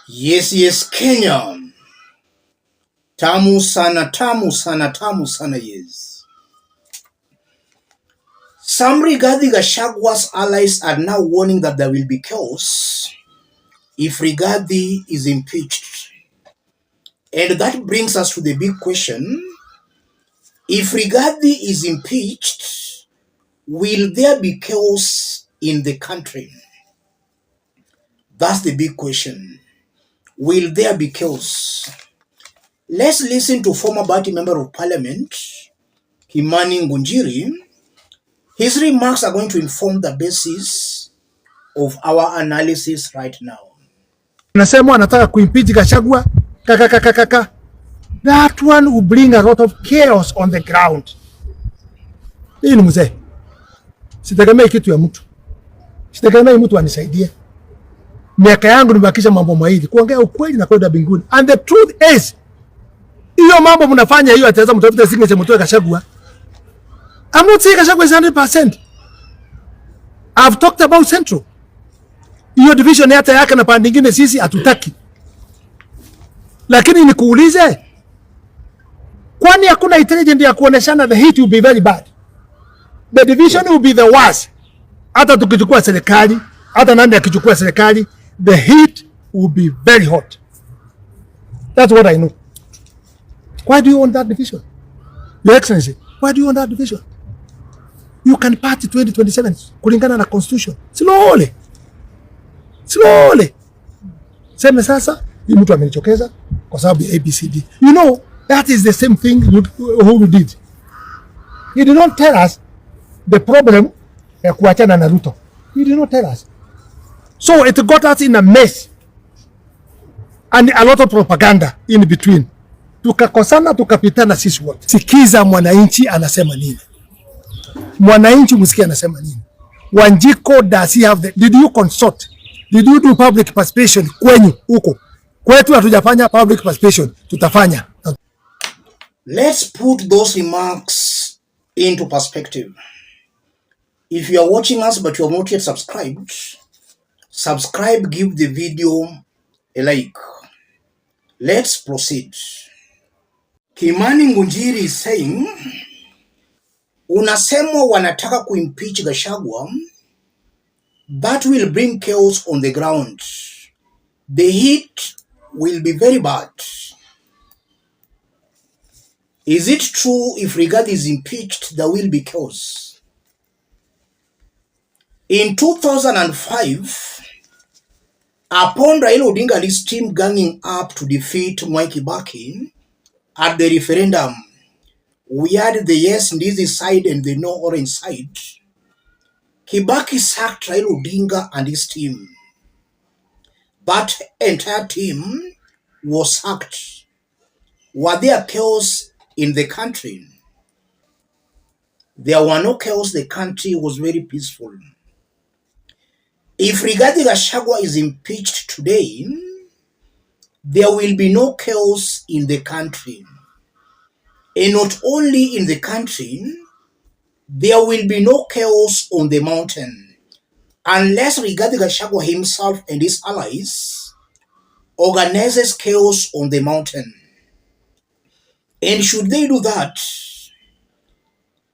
Yes, Kenya. Tamu sana, tamu sana, tamu sana, yes. Some Rigathi Gachagua's allies are now warning that there will be chaos if Rigathi is impeached. And that brings us to the big question. If Rigathi is impeached, will there be chaos in the country? That's the big question. Will there be chaos? Let's listen to former Party Member of Parliament, Kimani Ngunjiri. His remarks are going to inform the basis of our analysis right now. Nasema anataka kuimpeach Gachagua kaka. That one will bring a lot of chaos on the ground. Hii ni mzee. Sitegemei kitu ya mtu. Sitegemei mtu anisaidie. Miaka yangu nimebakisha mambo mawili, kuongea ukweli na kwenda mbinguni. And the truth is, hiyo mambo mnafanya hiyo ataweza mtafuta signature mtoe Gachagua. I'm not saying Gachagua is 100%. I've talked about Central. Hiyo division hata yake na pande nyingine sisi hatutaki. Lakini nikuulize, kwani hakuna intelligence ya kuoneshana the hit will be very bad? The division will be the worst. Hata tukichukua serikali, hata nani akichukua serikali, the hit will be very hot. That's what I know. Why do you want that division? Your Excellency, why do you want that division? You can party 2027 kulingana na constitution. Slowly. Sema sasa, ni mtu amenichokeza kwa sababu ya ABCD. You know, that is the same thing who did. He did not tell us the problem ya kuachana na Ruto. He did not tell us. So it got us in a mess and a lot of propaganda in between. Tukakosana, tukapitana sisi wote. Sikiza mwananchi anasema nini. Mwananchi msikia anasema nini. Wanjiko, does he have the, did you consult? Did you do public participation kwenyu huko? Kwetu hatujafanya public participation, tutafanya. Let's put those remarks into perspective. If you are watching us but you have not yet subscribed, subscribe, give the video a like. Let's proceed. Kimani Ngunjiri is saying, unasemwa wanataka kuimpeach Gachagua, that will bring chaos on the ground. The heat will be very bad. Is it true if Rigathi is impeached, there will be chaos? In 2005, upon Raila Odinga and his team ganging up to defeat Mwai Kibaki at the referendum, we had the yes Ndizi side and the no orange side. Kibaki sacked Raila Odinga and his team. That entire team was sacked. Were there chaos in the country? There were no chaos. The country was very peaceful. If Rigathi Gachagua is impeached today, there will be no chaos in the country. And not only in the country, there will be no chaos on the mountain unless Rigathi Gachagua himself and his allies organizes chaos on the mountain. And should they do that,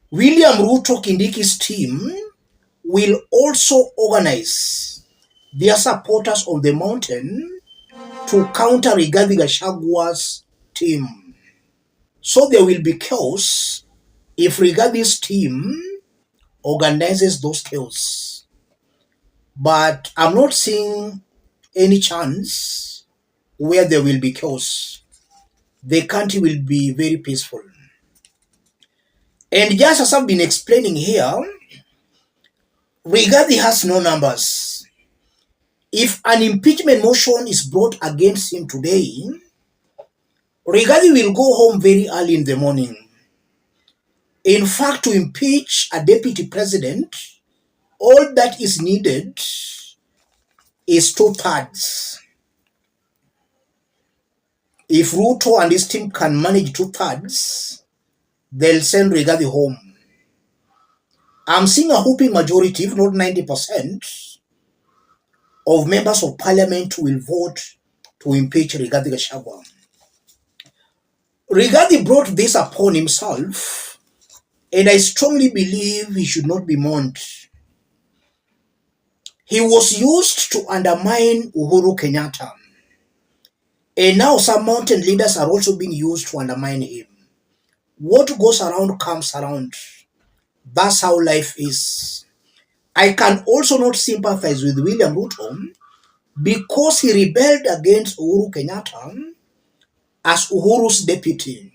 William Ruto Kindiki's team will also organize their supporters on the mountain to counter Rigathi Gachagua's team. So there will be chaos if Rigathi's team organizes those chaos. But I'm not seeing any chance where there will be chaos. The country will be very peaceful. And just as I've been explaining here, Rigathi has no numbers. If an impeachment motion is brought against him today, Rigathi will go home very early in the morning. In fact, to impeach a deputy president, all that is needed is 2/3. If Ruto and his team can manage 2/3, they'll send Rigathi home. I'm seeing a whooping majority, if not 90%, of members of parliament will vote to impeach Rigathi Gachagua. Rigathi brought this upon himself, and I strongly believe he should not be mourned. He was used to undermine Uhuru Kenyatta, and now some mountain leaders are also being used to undermine him. What goes around comes around. That's how life is. I can also not sympathize with William Ruto because he rebelled against Uhuru Kenyatta as Uhuru's deputy.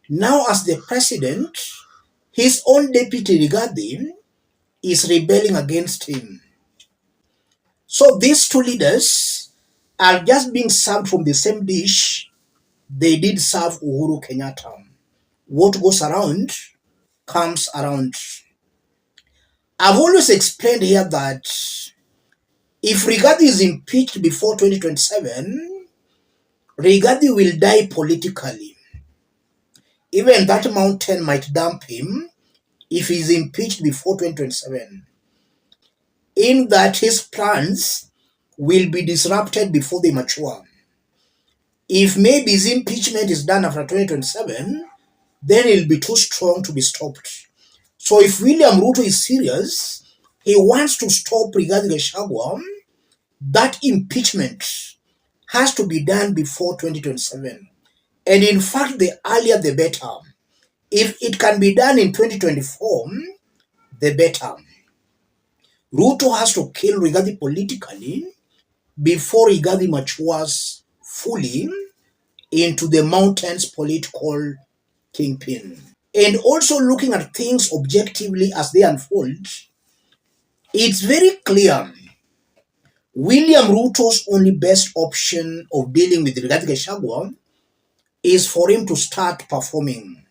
Now as the president, his own deputy Rigathi is rebelling against him. So these two leaders are just being served from the same dish they did serve Uhuru Kenyatta. What goes around comes around. I've always explained here that if Rigathi is impeached before 2027, Rigathi will die politically. Even that mountain might dump him if he is impeached before 2027. In that his plans will be disrupted before they mature. If maybe his impeachment is done after 2027, then he'll be too strong to be stopped. So if William Ruto is serious, he wants to stop Rigathi Gachagua, that impeachment has to be done before 2027. And in fact, the earlier the better. If it can be done in 2024, the better. Ruto has to kill Rigathi politically before Rigathi matures fully into the mountain's political kingpin. And also looking at things objectively as they unfold, it's very clear William Ruto's only best option of dealing with Rigathi Gachagua is for him to start performing.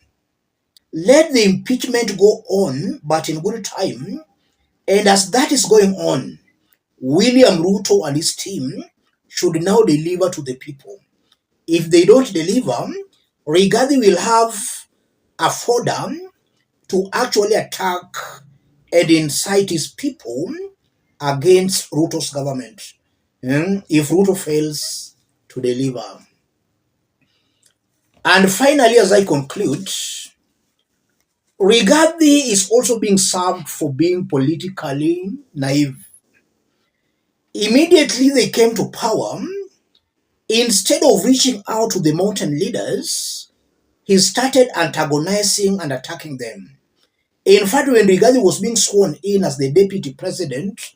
Let the impeachment go on, but in good time. And as that is going on, William Ruto and his team should now deliver to the people. If they don't deliver, Rigathi will have a fodder to actually attack and incite his people against Ruto's government. If Ruto fails to deliver. And finally, as I conclude, Rigathi is also being served for being politically naive. Immediately they came to power, instead of reaching out to the mountain leaders, he started antagonizing and attacking them. In fact, when Rigathi was being sworn in as the deputy president,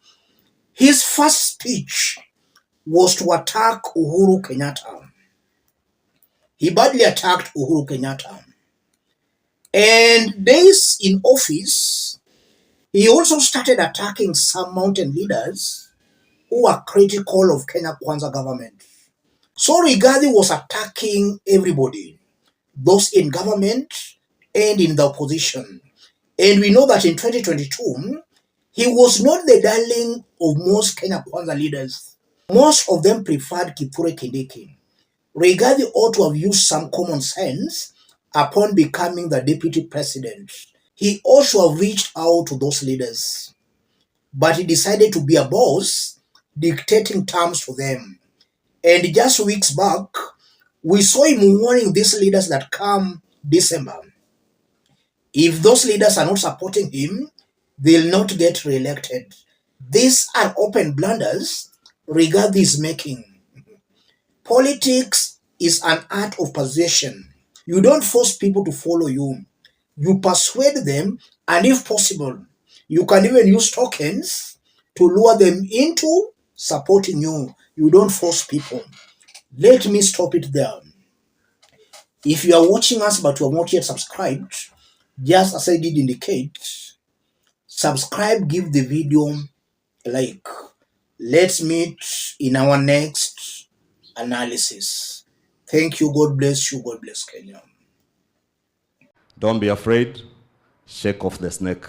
his first speech was to attack Uhuru Kenyatta. He badly attacked Uhuru Kenyatta. And days in office, he also started attacking some mountain leaders who were critical of Kenya Kwanza government. So Rigathi was attacking everybody, those in government and in the opposition. And we know that in 2022, he was not the darling of most Kenya Kwanza leaders. Most of them preferred Kithure Kindiki. Rigathi ought to have used some common sense upon becoming the deputy president. He ought to have reached out to those leaders. But he decided to be a boss, dictating terms to them. And just weeks back, we saw him warning these leaders that come December, if those leaders are not supporting him, they'll not get re-elected. These are open blunders Rigathi is making. Politics is an art of persuasion. You don't force people to follow you. You persuade them, and if possible, you can even use tokens to lure them into supporting you. You don't force people. Let me stop it there. If you are watching us but you have not yet subscribed, just as I did indicate, subscribe, give the video a like. Let's meet in our next analysis. Thank you. God bless you. God bless Kenya. Don't be afraid. Shake off the snake.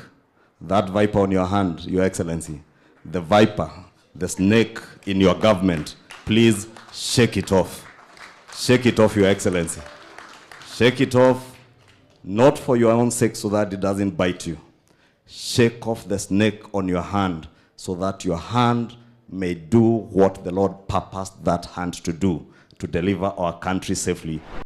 That viper on your hand, Your Excellency, the viper, the snake in your government, please shake it off. Shake it off, Your Excellency. Shake it off, not for your own sake so that it doesn't bite you. Shake off the snake on your hand so that your hand may do what the Lord purposed that hand to do, to deliver our country safely.